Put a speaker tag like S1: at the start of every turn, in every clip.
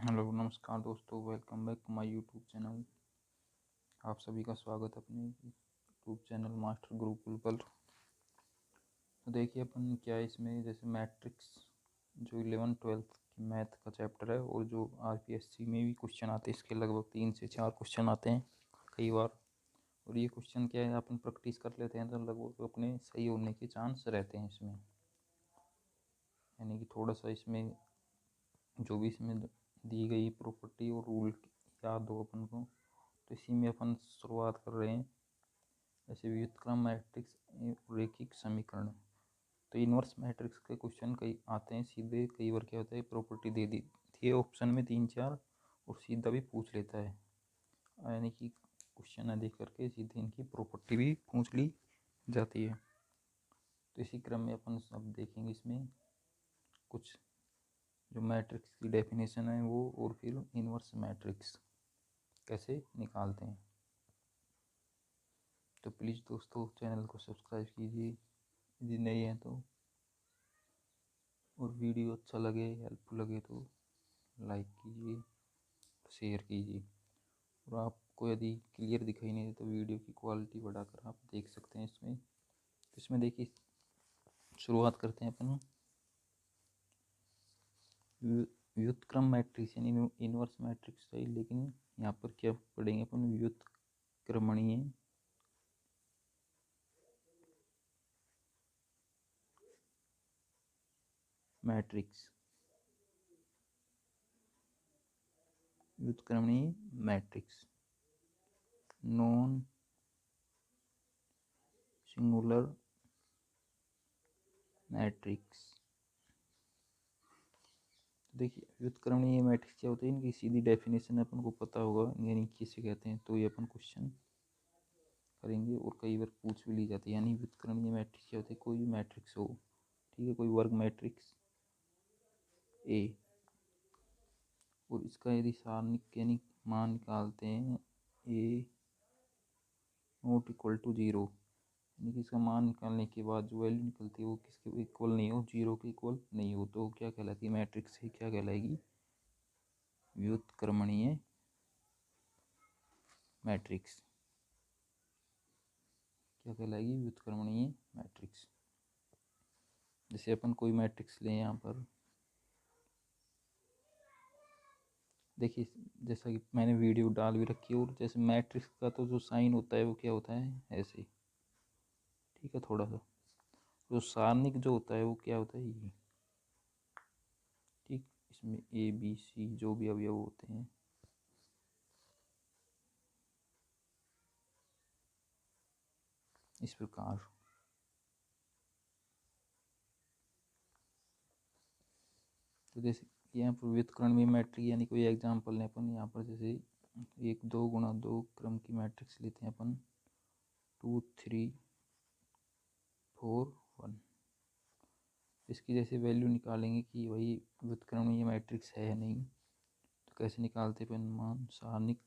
S1: Hello नमस्कार दोस्तों, welcome back to my YouTube channel. आप सभी का स्वागत है अपने यूट्यूब चैनल मास्टर गुरुकुल पर। तो देखिए अपन क्या है इसमें, जैसे मैट्रिक्स जो 11th-12th की मैथ का चैप्टर है और जो आरपीएससी में भी क्वेश्चन आते हैं, इसके लगभग 3 से 4 क्वेश्चन आते हैं कई बार। और ये क्वेश्चन क्या है, अपन प्रैक्टिस कर लेते हैं तो लगभग अपने सही होने के चांस रहते हैं इसमें। यानी कि थोड़ा सा इसमें जो भी इसमें दी गई प्रॉपर्टी और रूल याद हो अपन को, तो इसी में अपन शुरुआत कर रहे हैं। जैसे व्युत्क्रम मैट्रिक्स रेखिक समीकरण, तो इन्वर्स मैट्रिक्स के क्वेश्चन कई आते हैं सीधे। कई बार क्या होता है, प्रॉपर्टी दे दी थी ऑप्शन में 3-4 और सीधा भी पूछ लेता है, यानी कि क्वेश्चन न देख करके सीधे इनकी प्रॉपर्टी भी पूछ ली जाती है। तो इसी क्रम में अपन सब देखेंगे इसमें कुछ जो मैट्रिक्स की डेफिनेशन है वो, और फिर इन्वर्स मैट्रिक्स कैसे निकालते हैं। तो प्लीज़ दोस्तों चैनल को सब्सक्राइब कीजिए यदि नए हैं तो, और वीडियो अच्छा लगे, हेल्पफुल लगे तो लाइक कीजिए, शेयर कीजिए। और आपको यदि क्लियर दिखाई नहीं दे तो वीडियो की क्वालिटी बढ़ाकर आप देख सकते हैं इसमें। तो इसमें देखिए शुरुआत करते हैं अपन व्युत्क्रम मैट्रिक्स यानी इन्वर्स मैट्रिक्स है, लेकिन यहाँ पर क्या पढ़ेंगे अपन, व्युत्क्रमणीय मैट्रिक्स। व्युत्क्रमणीय मैट्रिक्स नॉन सिंगुलर मैट्रिक्स। देखिए व्युत्क्रमणीय मैट्रिक्स क्या होता है, इनकी सीधी डेफिनेशन अपन को पता होगा, यानी किसे कहते हैं। तो ये अपन क्वेश्चन करेंगे और कई बार पूछ भी ली जाती है। यानी व्युत्क्रमणीय मैट्रिक्स क्या होता है, कोई भी मैट्रिक्स हो, ठीक है, कोई वर्ग मैट्रिक्स ए, और इसका यदि सारणिक यानी मान निकालते हैं ए नॉट इक्वल टू 0, यानी कि इसका मान निकालने के बाद जो वैल्यू निकलती है वो किसके इक्वल नहीं हो, 0 के इक्वल नहीं हो, तो क्या कहलाती है, मैट्रिक्स ही क्या कहलाएगी, व्युत्क्रमणीय मैट्रिक्स। क्या कहलाएगी, व्युत्क्रमणीय मैट्रिक्स। जैसे अपन कोई मैट्रिक्स लें यहाँ पर, देखिए जैसा कि मैंने वीडियो डाल भी रखी है, और जैसे मैट्रिक्स का तो जो साइन होता है वो क्या होता है, ऐसे ही, ठीक है। थोड़ा सा जो सारणिक जो होता है वो क्या होता है, ये, ठीक। इसमें ए बी सी जो भी अवयव होते हैं, इस प्रकार। तो जैसे यहाँ पर व्युत्क्रमणीय मैट्रिक्स यानी कोई एग्जांपल लें अपन यहाँ पर, जैसे 1 2 × 2 क्रम की मैट्रिक्स लेते हैं अपन, 2 3 4 1। इसकी जैसे वैल्यू निकालेंगे कि वही व्युत्क्रमणीय मैट्रिक्स है या नहीं, तो कैसे निकालते हैं अपन मान, सारणिक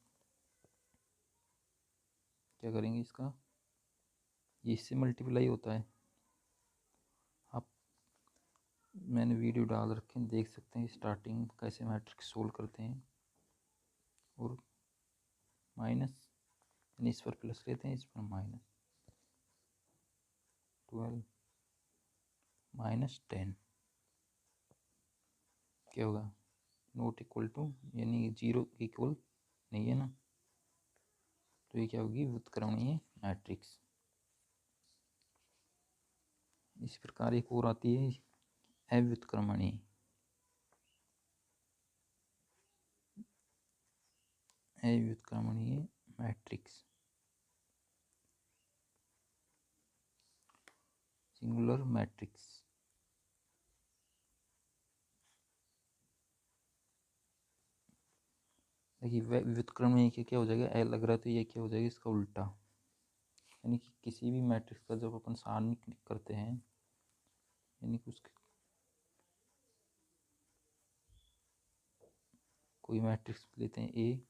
S1: क्या करेंगे, इसका ये इससे मल्टीप्लाई होता है। आप मैंने वीडियो डाल रखे हैं, देख सकते हैं स्टार्टिंग कैसे मैट्रिक्स सोल्व करते हैं। और माइनस यानी इस पर प्लस लेते हैं, इस पर माइनस, 12 - 10 क्या होगा, नॉट इक्वल टू, यानी 0 इक्वल नहीं है ना, तो ये क्या होगी, व्युत्क्रमणीय मैट्रिक्स। इस प्रकार एक और आती है अव्युत्क्रमणीय, अव्युत्क्रमणीय मैट्रिक्स, सिंगुलर मैट्रिक्स। देखिए व्युत्क्रमणीय के क्या हो जाएगा, ए लग रहा है तो ये क्या हो जाएगा, इसका उल्टा। यानी कि किसी भी मैट्रिक्स का जब अपन सारणिक करते हैं, यानी कि उसके कोई मैट्रिक्स लेते हैं ए,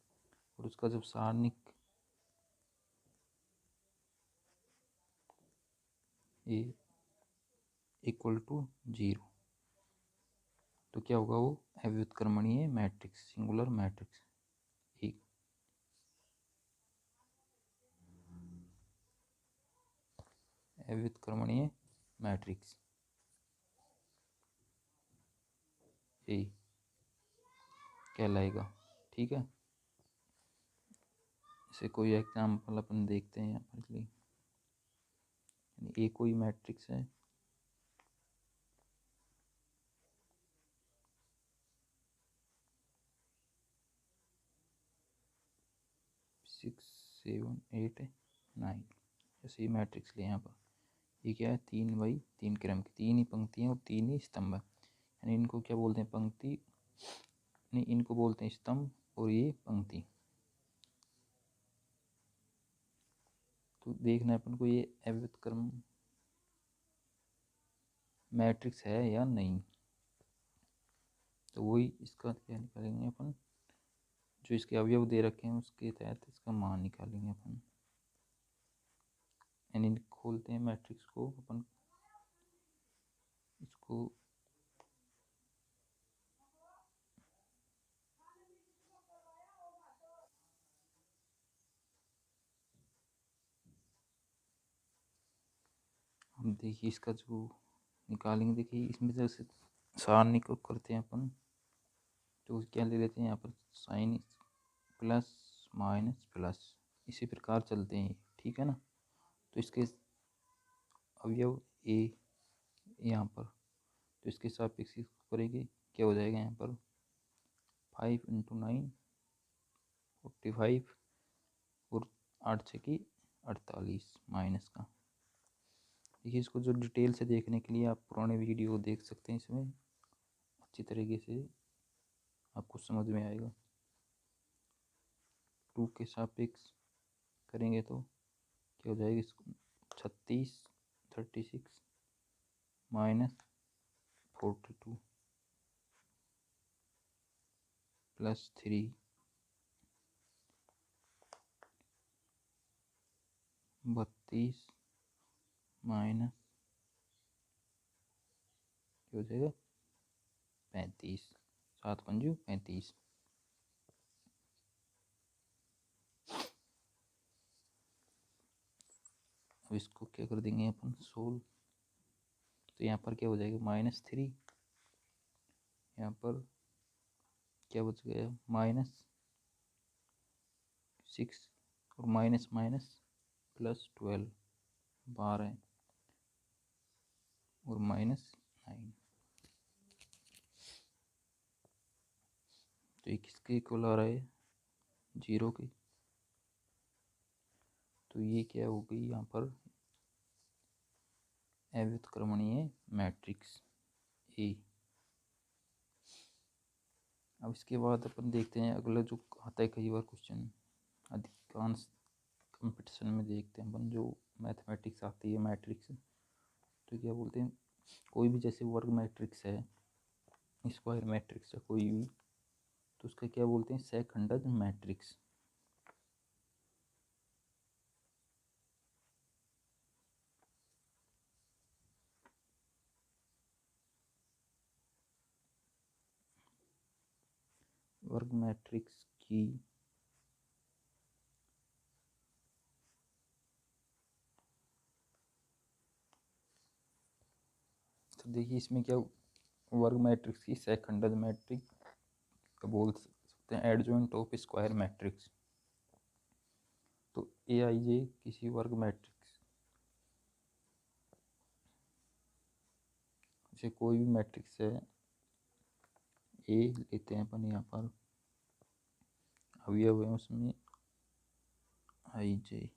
S1: और उसका जब सारणिक ए इक्वल टू 0, तो क्या होगा वो अव्युत्क्रमणीय मैट्रिक्स, सिंगुलर मैट्रिक्स। एक अव्युत्क्रमणीय मैट्रिक्स ए कहलाएगा। ठीक है, इसे कोई एग्जाम्पल अपन देखते हैं यहाँ पर। ए कोई मैट्रिक्स है, सिक्स सेवन एट नाइन, जैसे ये मैट्रिक्स ले यहाँ पर। ये क्या है, 3 बाई 3 क्रम की, 3 ही पंक्तियाँ और 3 ही स्तंभ है। यानी इनको क्या बोलते हैं, पंक्ति नहीं, इनको बोलते हैं स्तंभ और ये पंक्ति। तो देखना है अपन को ये अव्युत्क्रम मैट्रिक्स है या नहीं। तो वही इसका क्या निकालेंगे अपन, जो इसके अवयव दे रखे हैं उसके तहत इसका मान निकालेंगे अपन। यानी खोलते हैं मैट्रिक्स को अपन, इसको हम देखिए इसका जो निकालेंगे, देखिए इसमें जैसे सारणी को करते हैं अपन, तो क्या ले लेते हैं यहाँ पर, साइन प्लस माइनस प्लस, इसी प्रकार चलते हैं। ठीक है ना, तो इसके अवयव ए यहाँ पर, तो इसके सापेक्ष इसको करेंगे, क्या हो जाएगा यहाँ पर 5 × 9 45 और 8 6 की 48 माइनस का। देखिए इसको जो डिटेल से देखने के लिए आप पुराने वीडियो देख सकते हैं, इसमें अच्छी तरीके से आपको समझ में आएगा। 2 के सापेक्ष करेंगे तो क्या हो जाएगा, इसको 36 माइनस 42 प्लस 3 32 माइनस क्या हो जाएगा 35, 7 पंजू 35। अब इसको क्या कर देंगे अपन सोल्व, तो यहाँ पर क्या हो जाएगा -3, यहाँ पर क्या बच गया -6 और माइनस माइनस +12 12 और -9। तो ये किसके इक्वल आ रहा है, 0 के। तो ये क्या हो गई यहाँ पर अव्युत्क्रमणीय मैट्रिक्स ए। अब इसके बाद अपन देखते हैं अगला जो आता है कई बार क्वेश्चन, अधिकांश कंपटीशन में देखते हैं अपन, जो मैथमेटिक्स आती है मैट्रिक्स, तो क्या बोलते हैं, कोई भी जैसे वर्ग मैट्रिक्स है, स्क्वायर मैट्रिक्स है कोई भी, तो उसका क्या बोलते हैं, सैखंडज मैट्रिक्स। वर्ग मैट्रिक्स की तो देखिए इसमें क्या, वर्ग मैट्रिक्स की सैखंडज मैट्रिक्स बोल सकते हैं एडजॉइंट ऑफ स्क्वायर मैट्रिक्स। तो ए आई जे किसी वर्ग मैट्रिक्स, जैसे कोई भी मैट्रिक्स है, ए लेते हैं अपन, यहाँ पर अवयव है उसमें आई जे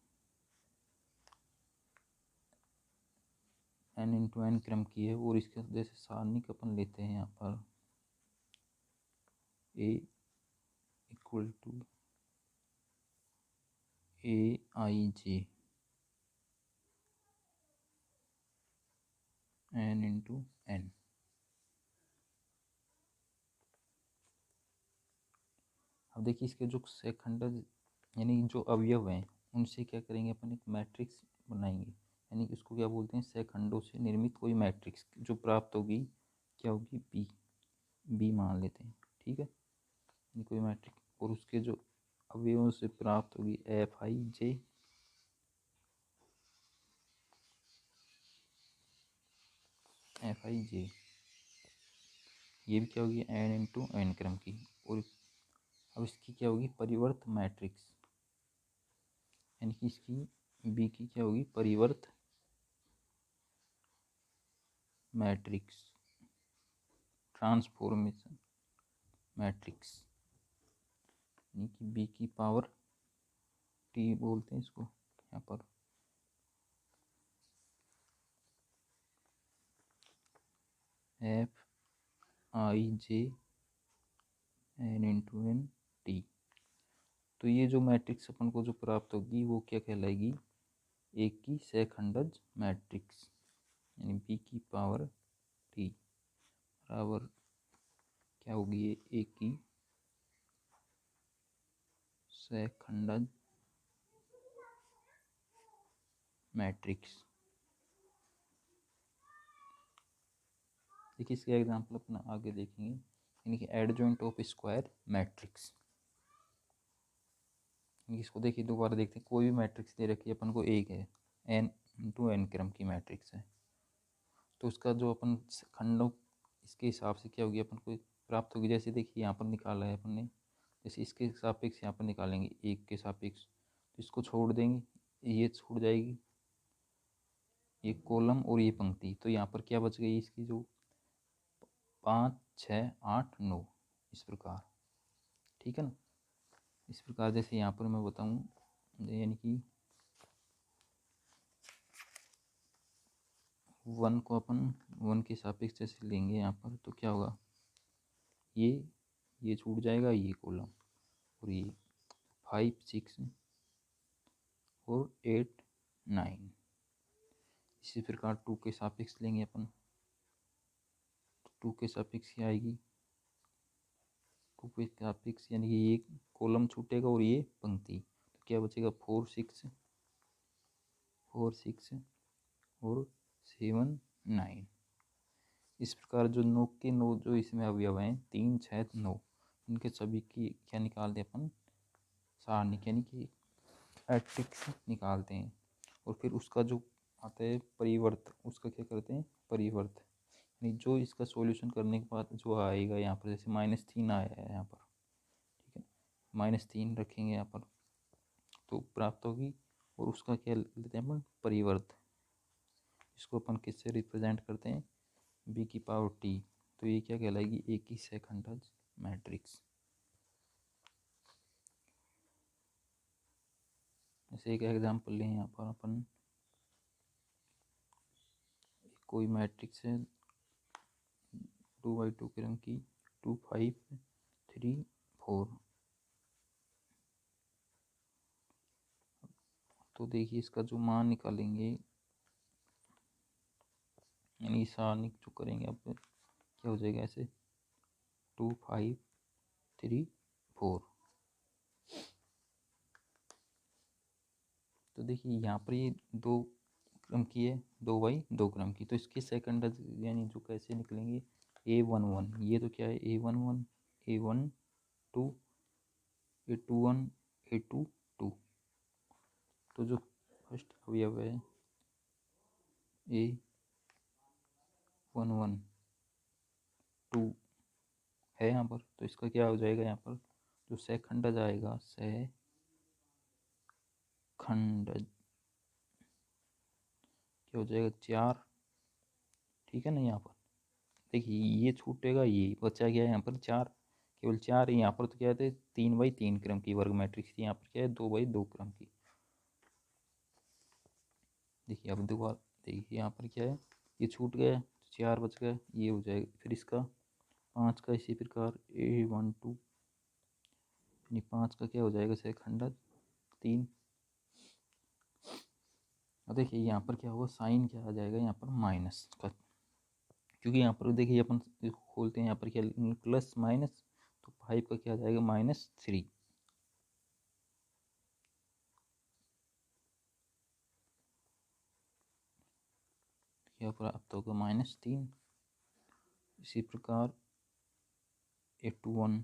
S1: n×n क्रम की है, और इसके जैसे सारणी का अपन लेते हैं यहाँ पर ए equal to A I J n×n। अब देखिए इसके जो सैखंडज यानी जो अवयव हैं, उनसे क्या करेंगे अपन, एक मैट्रिक्स बनाएंगे। यानी कि उसको क्या बोलते हैं, सैखंडों से निर्मित कोई मैट्रिक्स जो प्राप्त होगी, क्या होगी, बी। बी मान लेते हैं, ठीक है। ये कोई मैट्रिक्स और उसके जो अवयवों से प्राप्त होगी F I J, F I जे, ये भी क्या होगी एन इंटू एन क्रम की। और अब इसकी क्या होगी परिवर्त मैट्रिक्स, यानी कि इसकी बी की क्या होगी परिवर्त मैट्रिक्स, ट्रांसफॉर्मेशन मैट्रिक्स, यानी कि बी की पावर टी बोलते हैं इसको यहाँ पर। F I J N into N T. तो ये जो मैट्रिक्स अपन को जो प्राप्त होगी वो क्या कहलाएगी एक की सैखंडज मैट्रिक्स, यानी बी की पावर टी बराबर क्या होगी ये एक की सैखंडज मैट्रिक्स। देखिए इसका एग्जांपल अपना आगे देखेंगे, यानी कि एडजॉइंट ऑफ स्क्वायर मैट्रिक्स। इसको देखिए दोबारा देखते हैं, कोई भी मैट्रिक्स दे रखी है अपन को एक है एन इंटू एन क्रम की मैट्रिक्स है, तो उसका जो अपन खंडों इसके हिसाब से क्या होगी अपन को प्राप्त होगी। जैसे देखिए यहाँ पर निकाला है अपन ने, जैसे इसके सापेक्ष यहाँ पर निकालेंगे एक के सापेक्ष, तो इसको छोड़ देंगे, ये छूट जाएगी ये कॉलम और ये पंक्ति, तो यहाँ पर क्या बच गई इसकी जो 5 6 8 9 इस प्रकार, ठीक है ना। इस प्रकार जैसे यहाँ पर मैं बताऊँ, यानी कि 1 को अपन 1 के सापेक्ष जैसे लेंगे यहाँ पर, तो क्या होगा ये छूट जाएगा ये कॉलम और ये 5 6 और 8 9। इसी प्रकार 2 के सापेक्ष लेंगे अपन, तो 2 के सापेक्ष क्या आएगी 2 के सापेक्ष, यानी कि ये कॉलम छूटेगा और ये पंक्ति, तो क्या बचेगा 4 6 और 7 9। इस प्रकार जो 9 के 9 जो इसमें अवयव हैं 3 6 9, इनके सभी की क्या निकालते हैं अपन सारणी, यानी कि मैट्रिक्स निकालते हैं। और फिर उसका जो आता है परिवर्त, उसका क्या करते हैं परिवर्त, यानी जो इसका सॉल्यूशन करने के बाद जो आएगा यहाँ पर, जैसे -3 आया है यहाँ पर, ठीक है -3 रखेंगे यहाँ पर तो प्राप्त होगी, और उसका क्या लेते हैं अपन परिवर्त, इसको अपन किससे रिप्रेजेंट करते हैं बी की पावर टी, तो ये क्या कहलाएगी एक ही सैखंडज मैट्रिक्स। जैसे एक एग्जांपल लें यहाँ पर अपन, कोई मैट्रिक्स है 2 by 2 क्रम की 2 5 3 4, तो देखिए इसका जो मान निकालेंगे, यानी सारणी जो करेंगे अब क्या हो जाएगा ऐसे 2 5 3 4। तो देखिए यहाँ पर ये 2 क्रम की है 2 by 2 क्रम की, तो इसके सेकंड यानी जो कैसे निकलेंगे A11, ये तो क्या है A11 A1 2 A21 A2 2, तो जो फर्स्ट अवयव है A11 2 है यहाँ पर, तो इसका क्या हो जाएगा यहाँ पर जो सैखंडज आएगा सैखंडज क्या हो जाएगा 4, ठीक है ना। यहाँ पर देखिए ये छूटेगा, ये बचा गया यहाँ पर 4, केवल 4, यहाँ पर तो क्या है 3 by 3 क्रम की वर्ग मैट्रिक्स थी, यहाँ पर क्या है 2 by 2 क्रम की। देखिए अब दोबारा देखिए यहाँ पर क्या है ये छूट गया 4 बच गया, ये हो जाएगा फिर इसका 5 का इसी प्रकार A12, यानी 5 का क्या हो जाएगा सैखंडज 3। अब देखिए यहाँ पर क्या होगा साइन क्या आ जाएगा यहाँ पर माइनस का, क्योंकि यहाँ पर देखिए अपन खोलते हैं यहाँ पर क्या प्लस माइनस, तो 5 का क्या आ जाएगा -3, यहाँ पर अब तो होगा -3। इसी प्रकार A21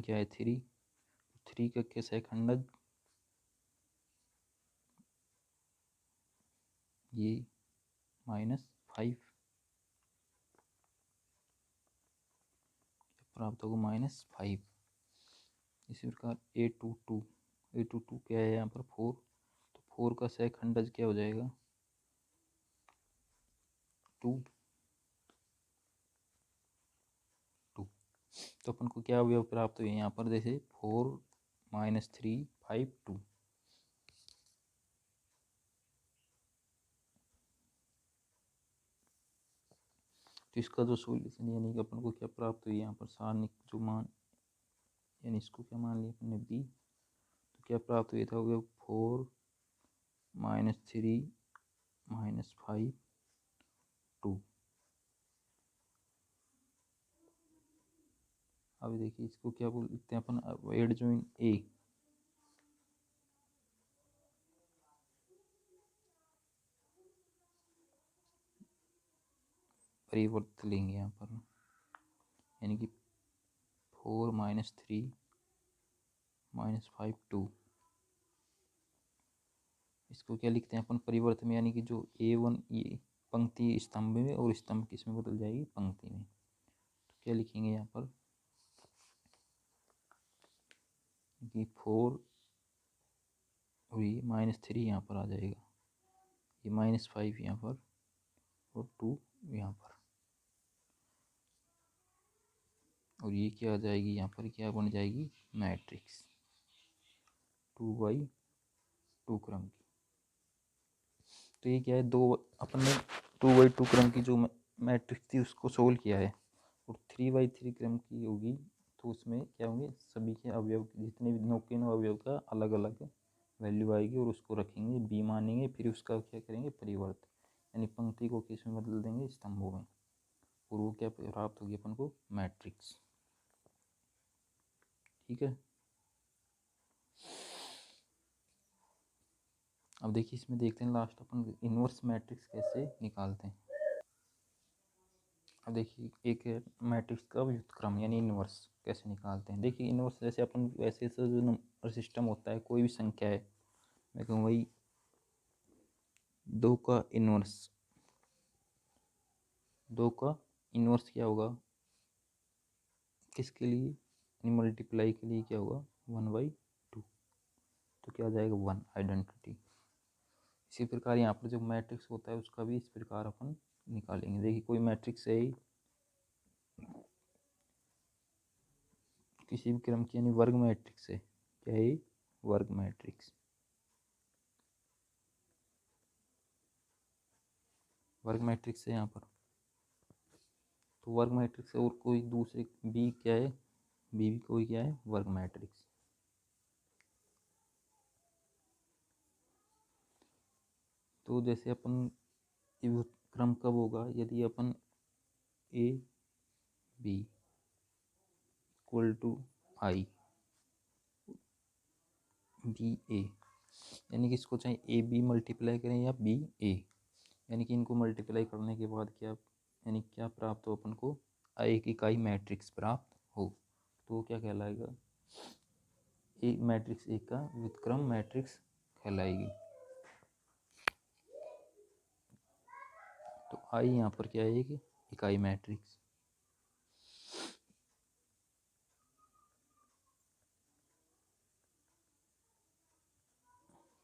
S1: क्या है 3, 3 का कैसा है खंडज, ये -5 प्राप्त होगा -5। इसी प्रकार A22 क्या है यहाँ पर 4, तो 4 का सह खंडज क्या हो जाएगा 2। तो अपन को क्या अवयव प्राप्त हुए यहाँ पर, जैसे 4 -3 5 2। तो इसका जो सोल्यूशन यानी कि अपन को क्या प्राप्त हुई यहाँ पर सारणिक जो मान, यानी इसको क्या मान लिया अपने बी, तो क्या प्राप्त हुआ था अवयव 4 -3 -5 2। अब देखिए इसको क्या बोलते हैं अपन, एड जॉइन ए, परिवर्त लेंगे यहाँ पर, यानी कि 4 -3 -5 2। इसको क्या लिखते हैं अपन परिवर्त में, यानी कि जो A1 ये पंक्ति स्तंभ में और स्तंभ किस में बदल जाएगी पंक्ति में। तो क्या लिखेंगे यहाँ पर कि 4 और ये -3 यहाँ पर आ जाएगा, ये -5 यहाँ पर और 2 यहाँ पर, और ये क्या आ जाएगी यहाँ पर, क्या बन जाएगी मैट्रिक्स 2x2 क्रम की। तो ये क्या है, दो अपन ने 2x2 क्रम की जो मैट्रिक्स थी उसको सोल्व किया है, और 3x3 क्रम की होगी तो उसमें क्या होंगे सभी के अवयव, जितने भी नौ के नौ अवयव का अलग अलग वैल्यू आएगी और उसको रखेंगे बी मानेंगे, फिर उसका क्या करेंगे परिवर्त, यानी पंक्ति को किस में बदल देंगे स्तंभों में, और वो क्या प्राप्त होगी अपन को मैट्रिक्स। ठीक है, अब देखिए इसमें देखते हैं लास्ट अपन इनवर्स मैट्रिक्स कैसे निकालते हैं। अब देखिए एक मैट्रिक्स का व्युत्क्रम यानी इनवर्स कैसे निकालते हैं। देखिए इनवर्स जैसे अपन वैसे तो जो नंबर सिस्टम होता है, कोई भी संख्या है, मैं कहूँ वही 2 का इनवर्स, 2 का इनवर्स क्या होगा किसके लिए, मल्टीप्लाई के लिए क्या होगा 1/2, तो क्या आ जाएगा 1 आइडेंटिटी। इसी प्रकार यहाँ पर जो मैट्रिक्स होता है उसका भी इस प्रकार अपन निकालेंगे। देखिए कोई मैट्रिक्स है किसी भी क्रम की, यानी वर्ग मैट्रिक्स है, क्या है वर्ग मैट्रिक्स, वर्ग मैट्रिक्स है यहाँ पर। तो वर्ग मैट्रिक्स और कोई दूसरे बी क्या है, बी भी कोई क्या है वर्ग मैट्रिक्स। तो जैसे अपन क्रम कब होगा, यदि अपन A B equal to I B A, यानी कि इसको चाहे ए बी मल्टीप्लाई करें या बी ए, यानी कि इनको मल्टीप्लाई करने के बाद क्या, यानी क्या प्राप्त हो अपन को एक इकाई मैट्रिक्स प्राप्त हो, तो क्या कहलाएगा एक मैट्रिक्स एक का व्युत्क्रम मैट्रिक्स कहलाएगी। तो आई यहाँ पर क्या है कि इकाई मैट्रिक्स,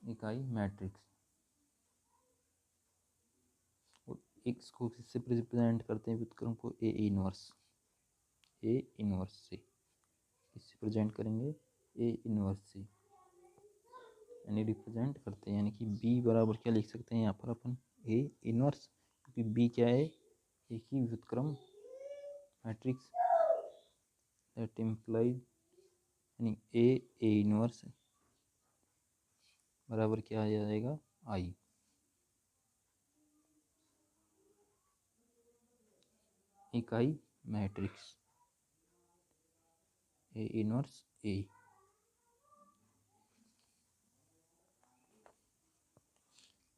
S1: इकाई मैट्रिक्स, और एक्स को किससे रिप्रेजेंट करते हैं व्युत्क्रम को ए इनवर्स, ए इनवर्स से इससे प्रेजेंट करेंगे ए इनवर्स से, यानी रिप्रेजेंट करते हैं, यानी कि बी बराबर क्या लिख सकते हैं यहाँ पर अपन ए इनवर्स, क्योंकि बी क्या है एक ही व्युत्क्रम मैट्रिक्स दैट इम्प्लाइज, यानी ए इनवर्स बराबर क्या आ जाएगा आई, इकाई मैट्रिक्स ए इनवर्स ए।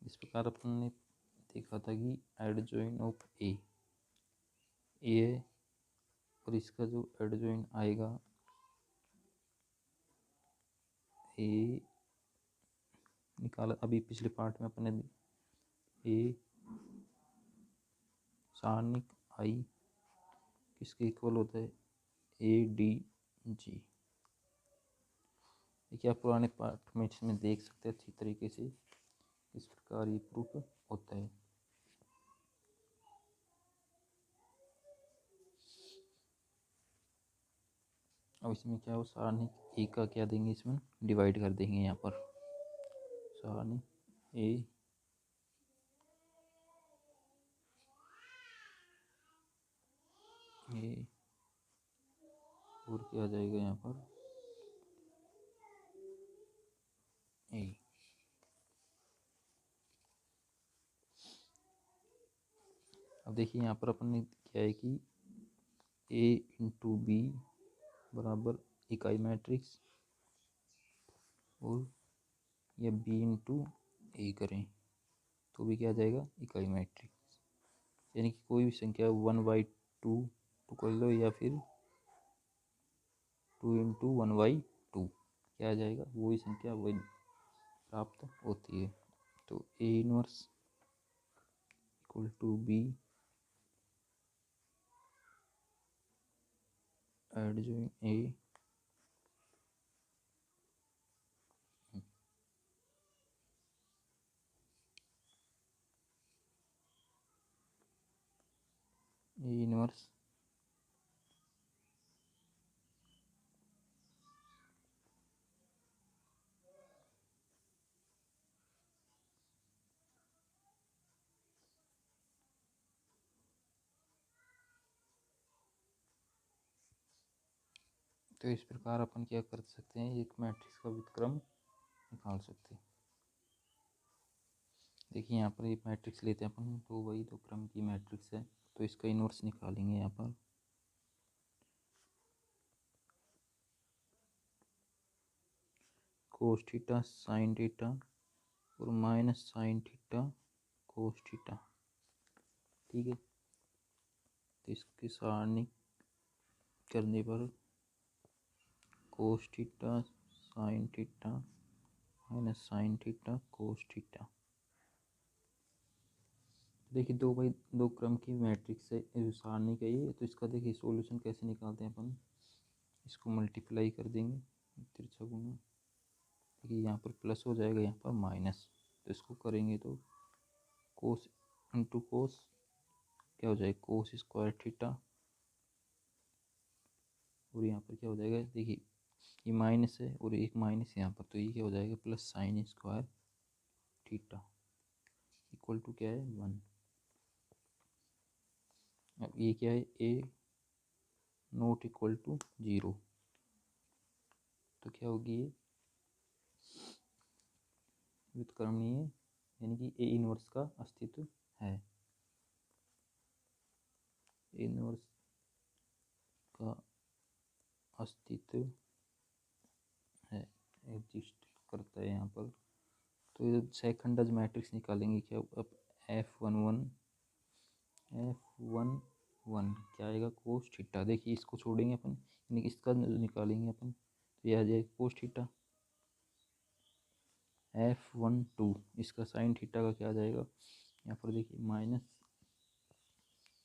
S1: इस प्रकार अपन ने देखा था कि एड जॉइन ऑफ ए, ये और इसका जो एडजॉइन आएगा ए निकाला अभी पिछले पार्ट में अपने ए सारणिक आई किसके इक्वल होता है ए डी जी। देखिए आप पुराने पार्ट में इसमें देख सकते हैं अच्छी तरीके से इस प्रकार ये प्रूफ होता है। अब इसमें क्या हो सारणिक ए का क्या देंगे इसमें डिवाइड कर देंगे यहाँ पर सारणिक ए और क्या आ जाएगा यहाँ पर ए। अब देखिए यहाँ पर अपन ने क्या है कि ए इंटू बी बराबर इकाई मैट्रिक्स और या बी इंटू ए करें तो भी क्या आ जाएगा इकाई मैट्रिक्स। यानी कि कोई भी संख्या 1/2 तो कर लो या फिर 2 इंटू 1/2 क्या आ जाएगा वही संख्या वही प्राप्त होती है। तो A inverse equal to B adjoint A inverse तो इस प्रकार अपन क्या कर सकते हैं एक मैट्रिक्स का व्युत्क्रम निकाल सकते हैं। देखिए यहाँ पर एक मैट्रिक्स लेते हैं अपन 2x2 क्रम की मैट्रिक्स है तो इसका इनवर्स निकालेंगे यहाँ पर कोस थीटा साइन थीटा और minus sine theta cos theta. ठीक है तो इसके सारणी करने पर cos theta sine theta minus sine theta cos theta. देखिए 2x2 क्रम की मैट्रिक्स है सारणी का ये तो इसका देखिए सॉल्यूशन कैसे निकालते हैं अपन इसको मल्टीप्लाई कर देंगे तिरछा गुना। देखिए यहाँ पर प्लस हो जाएगा यहाँ पर माइनस तो इसको करेंगे तो कोस इंटू कोस क्या हो जाएगा कोस स्क्वायर थीटा और यहाँ पर क्या हो जाएगा देखिए ये माइनस है और एक माइनस यहाँ पर तो ये क्या हो जाएगा plus sine square theta equal to क्या है 1। अब ये क्या है ए नॉट इक्वल टू 0 तो क्या होगी ये व्युत्क्रमणीय यानी कि ए इनवर्स का अस्तित्व है। ए इनवर्स का अस्तित्व है एग्जिस्ट करता है यहाँ पर। तो ये सेकंड मैट्रिक्स निकालेंगे क्या अब F11 क्या आएगा कोस थीटा। देखिए इसको छोड़ेंगे अपन यानी कि इसका निकालेंगे अपन तो यह आ जाएगा कोस थीटा F12 इसका साइन थीटा का क्या आ जाएगा यहाँ पर देखिए माइनस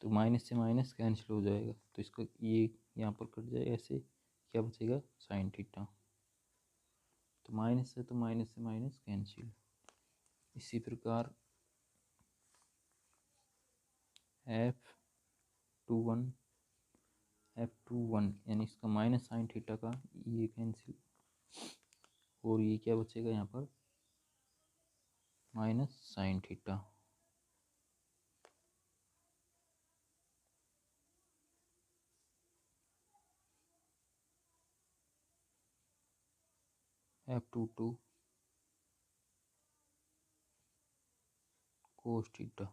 S1: तो माइनस से माइनस कैंसिल हो जाएगा तो इसका ये यहाँ पर कट जाएगा ऐसे क्या बचेगा साइन थीटा तो माइनस से माइनस कैंसिल। इसी प्रकार F21 यानी इसका माइनस साइन थीटा का ये कैंसिल और ये क्या बचेगा यहाँ पर minus sine theta. F22 cos theta.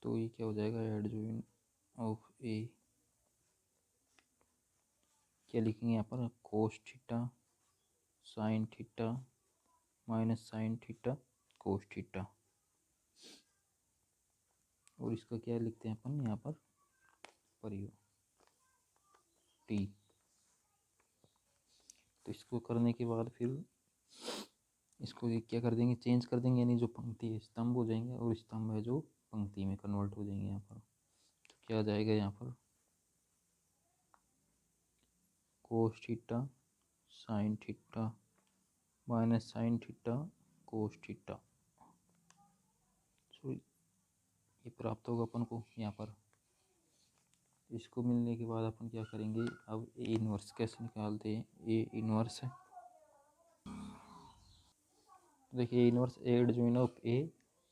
S1: तो ये क्या हो जाएगा एडजॉइन ऑफ ए क्या लिखेंगे यहाँ पर cos theta sine theta minus sine theta cos theta. और इसका क्या लिखते हैं अपन यहाँ पर परियो टी। तो इसको करने के बाद फिर इसको ये क्या कर देंगे, चेंज कर देंगे, यानी जो पंक्ति है स्तंभ हो जाएंगे और स्तंभ है जो पंक्ति में कन्वर्ट हो जाएंगे यहाँ पर। तो क्या आ जाएगा यहाँ पर cos theta sine theta minus sine theta cos theta. So ये प्राप्त होगा अपन को यहाँ पर। इसको मिलने के बाद अपन क्या करेंगे, अब ए इनवर्स कैसे निकालते हैं। ए इनवर्स है, देखिए इनवर्स ए एडजॉइन ऑफ ए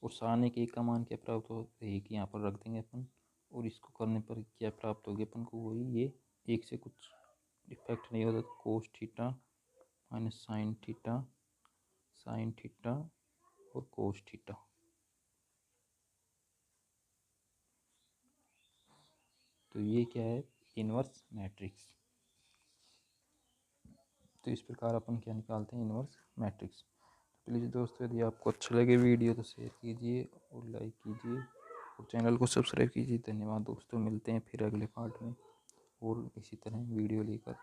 S1: और साइन एक का मान क्या प्राप्त हो, एक यहाँ पर रख देंगे अपन। और इसको करने पर क्या प्राप्त होगी अपन को, वही ये एक से कुछ इफेक्ट नहीं होता। तो cos theta minus sine theta और कोस थीटा। तो ये क्या है, इनवर्स मैट्रिक्स। तो इस प्रकार अपन क्या निकालते हैं, इनवर्स मैट्रिक्स। तो प्लीज़ दोस्तों, यदि आपको अच्छा लगे वीडियो तो शेयर कीजिए और लाइक कीजिए और चैनल को सब्सक्राइब कीजिए। धन्यवाद दोस्तों, मिलते हैं फिर अगले पार्ट में और इसी तरह वीडियो लेकर।